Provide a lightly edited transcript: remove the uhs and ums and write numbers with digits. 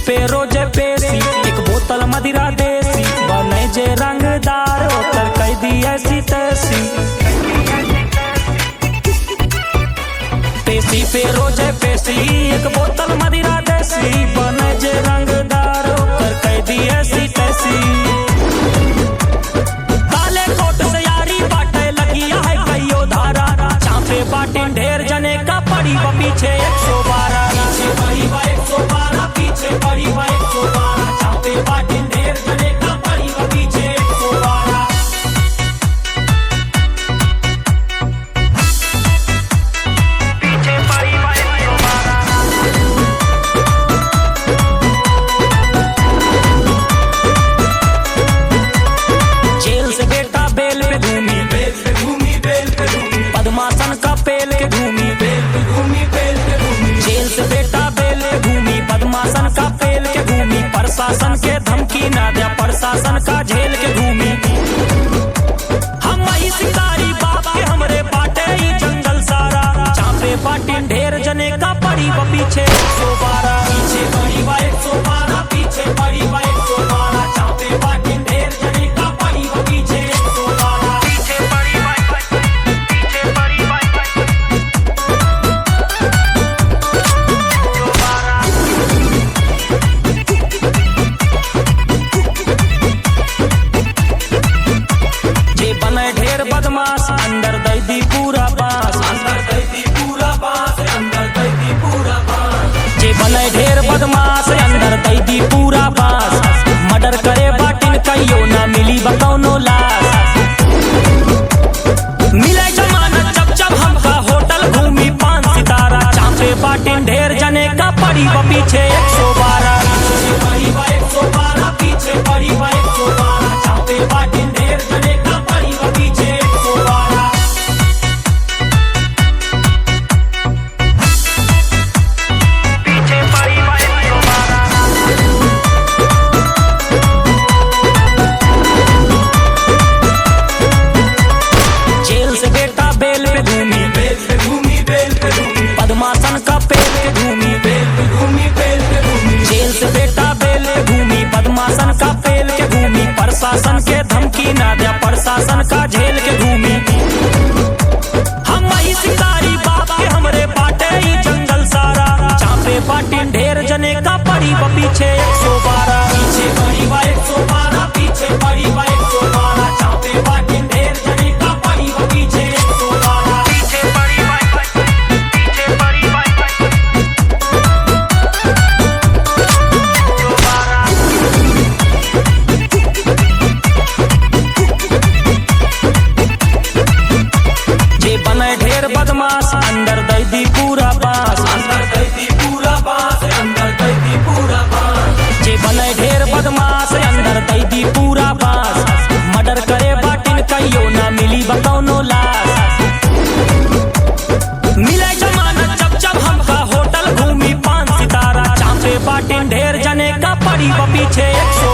पे रोजे पेशी, एक बोतल मदिरा देसी, बने जे रंगदार ओकर कह दी ऐसी तैसी। पेशी पे रोजे पेशी, एक बोतल मदिरा देसी, बने जे रंगदार ओकर कह दी ऐसी तैसी। काले कोट से यारी बाटे लगिया है कईयो धारा, चापे बाटिन ढेर जने का पड़ी व पीछे 112, पीछे पड़ी व 112, पीछे पड़ी व 112, चापे बाटिन ढेर जने का पड़ी व पीछे 112। पीछे पड़ी व 112। जेल से बेटा बेल पे घूमी, बेल पे घूमी, बेल पे घूमी, पद्मासन का पेल के घूमी, बेल पे घूमी, बेल पे घूमी। जेल से बेटा बेल पे घूमी, पद्मासन का पेल के घूमी, प्रशासन के धमकी ना दिया, प्रशासन का झेल के घूमी। हम ही शिकारी बाप के हमरे बाटे ही जंगल सारा, चापे बाटिन ढेर जने का पड़ी व पीछे 112, पीछे पड़ी व 112, पीछे पड़ी व 112, चापे बाटिन ढेर जने का पड़ी व पीछे 112, पीछे पड़ी व, पीछे पड़ी व 112। जे बने ढेर बदमाश अंदर दैदी पूरा बास, अंदर दैदी पूरा बास, अंदर दैदी पूरा बास। जे बने ढेर बदमाश अंदर दैदी पूरा बास, मर्डर करे बाटिन कहियो ना मिली बकौनो लाश। मिले जमानत जब जब हमका होटल घूमी 5 सितारा, चापे बाटिन ढेर जने का पड़ी व पीछे 112, पीछे पड़ी व 112, पीछे पड़ी व 112, चापे बाटिन ढेर जने का पड़ी व पीछे 112। पीछे पड़ी व 112। जेल से बेटा बेल पे घूमी, बेल पे घूमी, बेल पे घूमी, पद्मासन का पेल के घूमी, बेल पे घूमी, बेल पे घूमी। जेल से बेटा बेल पे घूमी, पद्मासन का पेल के घूमी, प्रशासन के धमकी ना दिया, प्रशासन का झेल के घूमी। हम ही शिकारी बाप के हमरे बाटे ही जंगल सारा, चापे बाटिन ढेर जने का पड़ी व पीछे 112, पीछे पड़ी व 112, पीछे पड़ी व 112, चापे बाटिन ढेर जने का पड़ी व पीछे 112, पीछे पड़ी व, पीछे पड़ी व 112। जे बने ढेर बदमाश अंदर दैदी पूरा बास, अंदर दैदी पूरा बास, अंदर दैदी पूरा बास। जे बने ढेर बदमाश अंदर दैदी पूरा बास, मर्डर करे बाटिन कहियो ना मिली बकौनो लाश। मिले जमानत जब जब हमका होटल घूमी 5 सितारा, चापे बाटिन ढेर जने का पड़ी व पीछे 112।